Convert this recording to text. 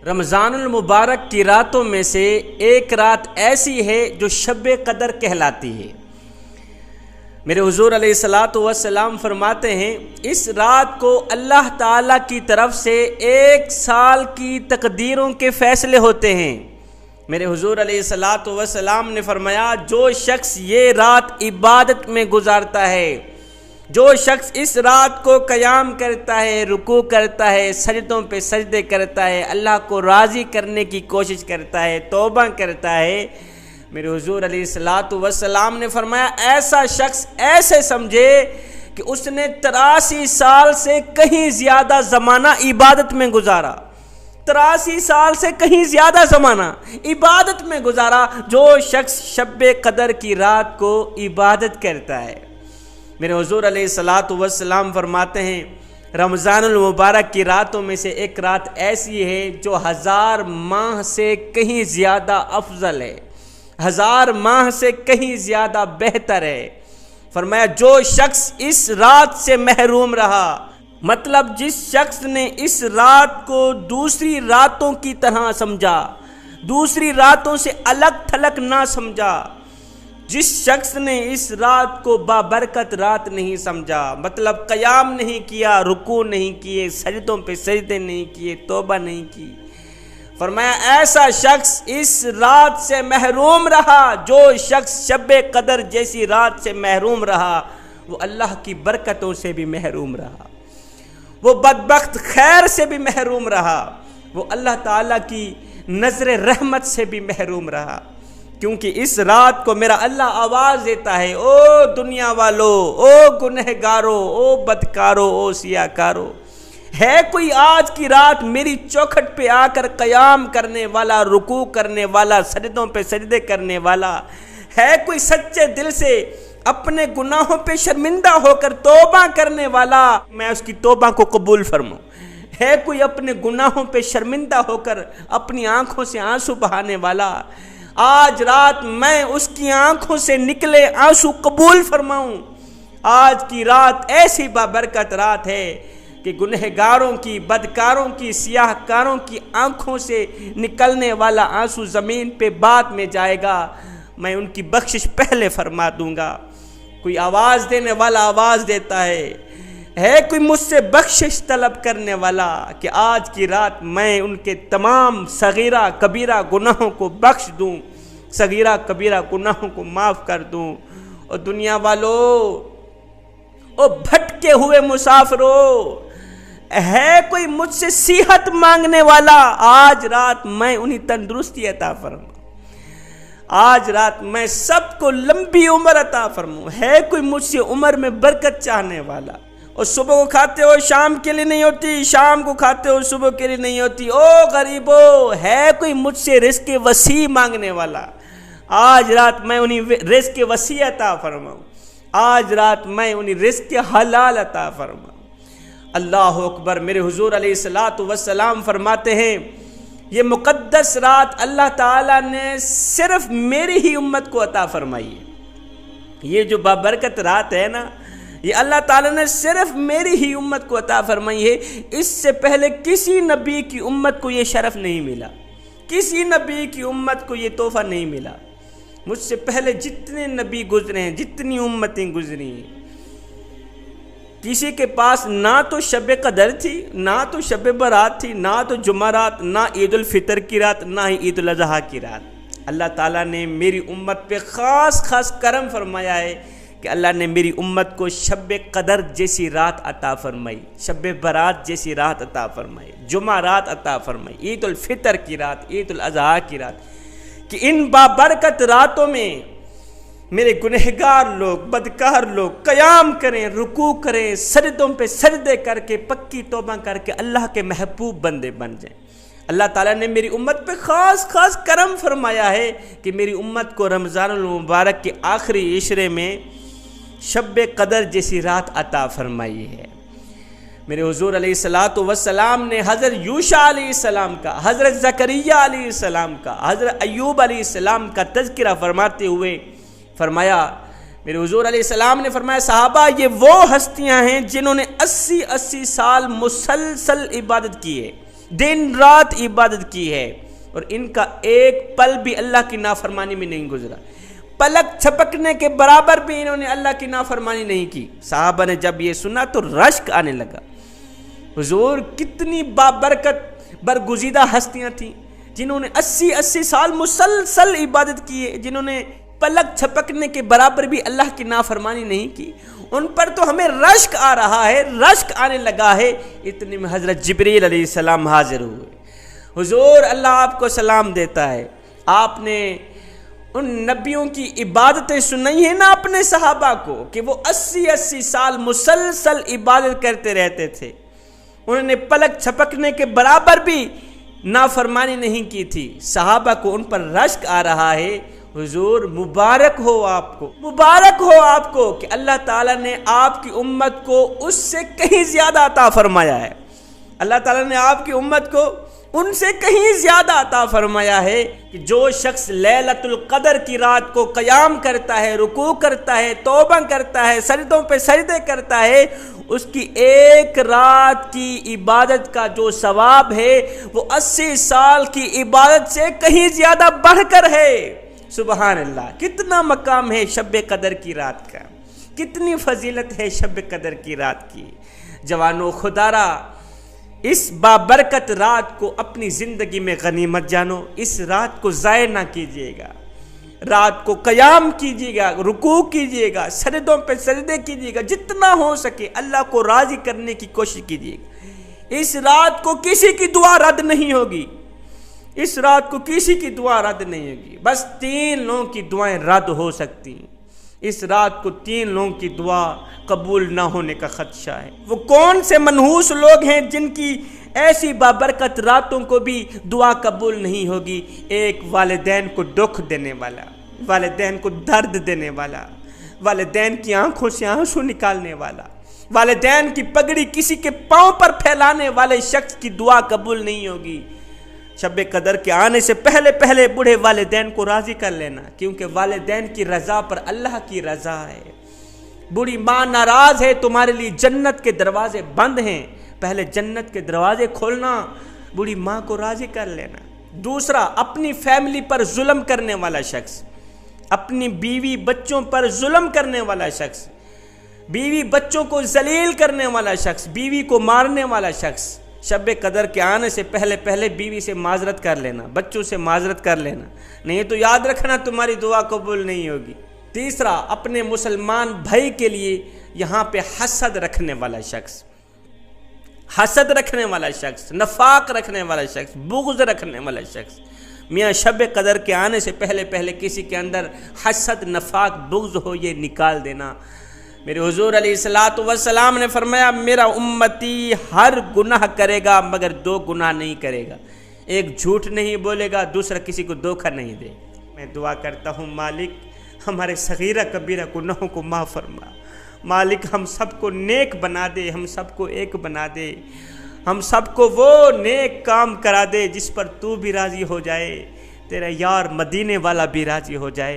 رمضان المبارک کی راتوں میں سے ایک رات ایسی ہے جو شب قدر کہلاتی ہے۔ میرے حضور علیہ الصلاۃ والسلام فرماتے ہیں اس رات کو اللہ تعالیٰ کی طرف سے 1 سال کی تقدیروں کے فیصلے ہوتے ہیں۔ میرے حضور علیہ الصلاۃ والسلام نے فرمایا جو شخص یہ رات عبادت میں گزارتا ہے، جو شخص اس رات کو قیام کرتا ہے، رکوع کرتا ہے، سجدوں پہ سجدے کرتا ہے، اللہ کو راضی کرنے کی کوشش کرتا ہے، توبہ کرتا ہے، میرے حضور علیہ الصلاۃ والسلام نے فرمایا ایسا شخص ایسے سمجھے کہ اس نے 83 سال سے کہیں زیادہ زمانہ عبادت میں گزارا، 83 سال سے کہیں زیادہ زمانہ عبادت میں گزارا جو شخص شب قدر کی رات کو عبادت کرتا ہے۔ میرے حضور علیہ الصلاۃ والسلام فرماتے ہیں رمضان المبارک کی راتوں میں سے ایک رات ایسی ہے جو 1000 ماہ سے کہیں زیادہ افضل ہے، 1000 ماہ سے کہیں زیادہ بہتر ہے۔ فرمایا جو شخص اس رات سے محروم رہا، مطلب جس شخص نے اس رات کو دوسری راتوں کی طرح سمجھا، دوسری راتوں سے الگ تھلگ نہ سمجھا، جس شخص نے اس رات کو بابرکت رات نہیں سمجھا، مطلب قیام نہیں کیا، رکوع نہیں کیے، سجدوں پہ سجدے نہیں کیے، توبہ نہیں کی، فرمایا ایسا شخص اس رات سے محروم رہا۔ جو شخص شب قدر جیسی رات سے محروم رہا وہ اللہ کی برکتوں سے بھی محروم رہا، وہ بدبخت خیر سے بھی محروم رہا، وہ اللہ تعالیٰ کی نظر رحمت سے بھی محروم رہا، کیونکہ اس رات کو میرا اللہ آواز دیتا ہے او دنیا والو، او گنہگارو، او بدکارو، او سیاکارو، ہے کوئی آج کی رات میری چوکھٹ پہ آ کر قیام کرنے والا، رکوع کرنے والا، سجدوں پہ سجدے کرنے والا، ہے کوئی سچے دل سے اپنے گناہوں پہ شرمندہ ہو کر توبہ کرنے والا، میں اس کی توبہ کو قبول فرماؤں، ہے کوئی اپنے گناہوں پہ شرمندہ ہو کر اپنی آنکھوں سے آنسو بہانے والا، آج رات میں اس کی آنکھوں سے نکلے آنسو قبول فرماؤں۔ آج کی رات ایسی بابرکت رات ہے کہ گنہگاروں کی، بدکاروں کی، سیاہ کاروں کی آنکھوں سے نکلنے والا آنسو زمین پہ بعد میں جائے گا، میں ان کی بخشش پہلے فرما دوں گا۔ کوئی آواز دینے والا آواز دیتا ہے کوئی مجھ سے بخشش طلب کرنے والا کہ آج کی رات میں ان کے تمام صغیرہ کبیرہ گناہوں کو بخش دوں، صغیرہ کبیرہ گناہوں کو معاف کر دوں۔ اور دنیا والو، او بھٹکے ہوئے مسافرو، ہے کوئی مجھ سے صحت مانگنے والا، آج رات میں انہیں تندرستی عطا فرماؤں، آج رات میں سب کو لمبی عمر عطا فرماؤں۔ ہے کوئی مجھ سے عمر میں برکت چاہنے والا، اور صبح کو کھاتے ہو شام کے لیے نہیں ہوتی، شام کو کھاتے ہو صبح کے لیے نہیں ہوتی، او غریبو، ہے کوئی مجھ سے رزق وسیع مانگنے والا، آج رات میں انہیں رزق وسیع عطا فرماؤں، آج رات میں انہیں رزق حلال عطا فرماؤں۔ اللہ اکبر۔ میرے حضور علیہ الصلاۃ والسلام فرماتے ہیں یہ مقدس رات اللہ تعالیٰ نے صرف میری ہی امت کو عطا فرمائی ہے۔ یہ جو بابرکت رات ہے نا، یہ اللہ تعالیٰ نے صرف میری ہی امت کو عطا فرمائی ہے، اس سے پہلے کسی نبی کی امت کو یہ شرف نہیں ملا، کسی نبی کی امت کو یہ تحفہ نہیں ملا۔ مجھ سے پہلے جتنے نبی گزرے ہیں، جتنی امتیں گزری ہیں، کسی کے پاس نہ تو شب قدر تھی، نہ تو شب برات تھی، نہ تو جمعرات، نہ عید الفطر کی رات، نہ ہی عید الاضحیٰ کی رات۔ اللہ تعالیٰ نے میری امت پہ خاص کرم فرمایا ہے کہ اللہ نے میری امت کو شب قدر جیسی رات عطا فرمائی، شب برات جیسی رات عطا فرمائی، جمعہ رات عطا فرمائی، عید الفطر کی رات، عید الاضحیٰ کی رات، کہ ان بابرکت راتوں میں میرے گنہگار لوگ، بدکار لوگ قیام کریں، رکوع کریں، سجدوں پہ سجدے کر کے پکی توبہ کر کے اللہ کے محبوب بندے بن جائیں۔ اللہ تعالیٰ نے میری امت پہ خاص کرم فرمایا ہے کہ میری امت کو رمضان المبارک کے آخری عشرے میں شب قدر جیسی رات عطا فرمائی ہے۔ میرے حضور علیہ الصلاۃ والسلام نے حضرت یوشع علیہ السلام کا، حضرت زکریہ علیہ السلام کا، حضرت ایوب علیہ السلام کا تذکرہ فرماتے ہوئے فرمایا، میرے حضور علیہ السلام نے فرمایا صحابہ یہ وہ ہستیاں ہیں جنہوں نے 80 سال مسلسل عبادت کی ہے، دن رات عبادت کی ہے، اور ان کا ایک پل بھی اللہ کی نافرمانی میں نہیں گزرا، پلک چھپکنے کے برابر بھی انہوں نے اللہ کی نافرمانی نہیں کی۔ صحابہ نے جب یہ سنا تو رشک آنے لگا، حضور کتنی بابرکت برگزیدہ ہستیاں تھیں جنہوں نے 80 سال مسلسل عبادت کی ہے، جنہوں نے پلک چھپکنے کے برابر بھی اللہ کی نافرمانی نہیں کی، ان پر تو ہمیں رشک آ رہا ہے، رشک آنے لگا ہے۔ اتنے میں حضرت جبریل علیہ السلام حاضر ہوئے۔ حضور اللہ آپ کو سلام دیتا ہے، آپ نے ان نبیوں کی عبادتیں سنائی ہیں نا اپنے صحابہ کو کہ وہ 80 سال مسلسل عبادت کرتے رہتے تھے، انہوں نے پلک چھپکنے کے برابر بھی نافرمانی نہیں کی تھی، صحابہ کو ان پر رشک آ رہا ہے۔ حضور مبارک ہو آپ کو، مبارک ہو آپ کو کہ اللہ تعالیٰ نے آپ کی امت کو اس سے کہیں زیادہ عطا فرمایا ہے، اللہ تعالیٰ نے آپ کی امت کو ان سے کہیں زیادہ عطا فرمایا ہے کہ جو شخص لیلۃ القدر کی رات کو قیام کرتا ہے، رکوع کرتا ہے، توبہ کرتا ہے، سجدوں پہ سجدے کرتا ہے، اس کی ایک رات کی عبادت کا جو ثواب ہے وہ 80 سال کی عبادت سے کہیں زیادہ بڑھ کر ہے۔ سبحان اللہ، کتنا مقام ہے شب قدر کی رات کا، کتنی فضیلت ہے شب قدر کی رات کی۔ جوانو خدارا، اس بابرکت رات کو اپنی زندگی میں غنیمت جانو، اس رات کو ضائع نہ کیجیے گا، رات کو قیام کیجیے گا، رکوع کیجیے گا، سجدوں پہ سجدے کیجیے گا، جتنا ہو سکے اللہ کو راضی کرنے کی کوشش کیجیے گا۔ اس رات کو کسی کی دعا رد نہیں ہوگی، اس رات کو کسی کی دعا رد نہیں ہوگی، بس 3 لوگوں کی دعائیں رد ہو سکتی ہیں۔ اس رات کو 3 لوگوں کی دعا قبول نہ ہونے کا خدشہ ہے۔ وہ کون سے منحوس لوگ ہیں جن کی ایسی بابرکت راتوں کو بھی دعا قبول نہیں ہوگی؟ ایک والدین کو دکھ دینے والا، والدین کو درد دینے والا، والدین کی آنکھوں سے آنسو نکالنے والا، والدین کی پگڑی کسی کے پاؤں پر پھیلانے والے شخص کی دعا قبول نہیں ہوگی۔ شب قدر کے آنے سے پہلے پہلے بوڑھے والدین کو راضی کر لینا، کیونکہ والدین کی رضا پر اللہ کی رضا ہے۔ بوڑھی ماں ناراض ہے، تمہارے لیے جنت کے دروازے بند ہیں، پہلے جنت کے دروازے کھولنا، بوڑھی ماں کو راضی کر لینا۔ دوسرا، اپنی فیملی پر ظلم کرنے والا شخص، اپنی بیوی بچوں پر ظلم کرنے والا شخص، بیوی بچوں کو ذلیل کرنے والا شخص، بیوی کو مارنے والا شخص، شب قدر کے آنے سے پہلے پہلے بیوی سے معذرت کر لینا، بچوں سے معذرت کر لینا، نہیں تو یاد رکھنا تمہاری دعا قبول نہیں ہوگی۔ تیسرا، اپنے مسلمان بھائی کے لیے یہاں پہ حسد رکھنے والا شخص، حسد رکھنے والا شخص، نفاق رکھنے والا شخص، بغض رکھنے والا شخص، میاں شب قدر کے آنے سے پہلے پہلے کسی کے اندر حسد، نفاق، بغض ہو یہ نکال دینا۔ میرے حضور علیہ السلام نے فرمایا میرا امتی ہر گناہ کرے گا مگر 2 گناہ نہیں کرے گا، ایک جھوٹ نہیں بولے گا، دوسرا کسی کو دھوکہ نہیں دے۔ میں دعا کرتا ہوں مالک ہمارے صغیرہ کبیرہ گناہوں کو معاف فرما، مالک ہم سب کو نیک بنا دے، ہم سب کو ایک بنا دے، ہم سب کو وہ نیک کام کرا دے جس پر تو بھی راضی ہو جائے، تیرا یار مدینے والا بھی راضی ہو جائے۔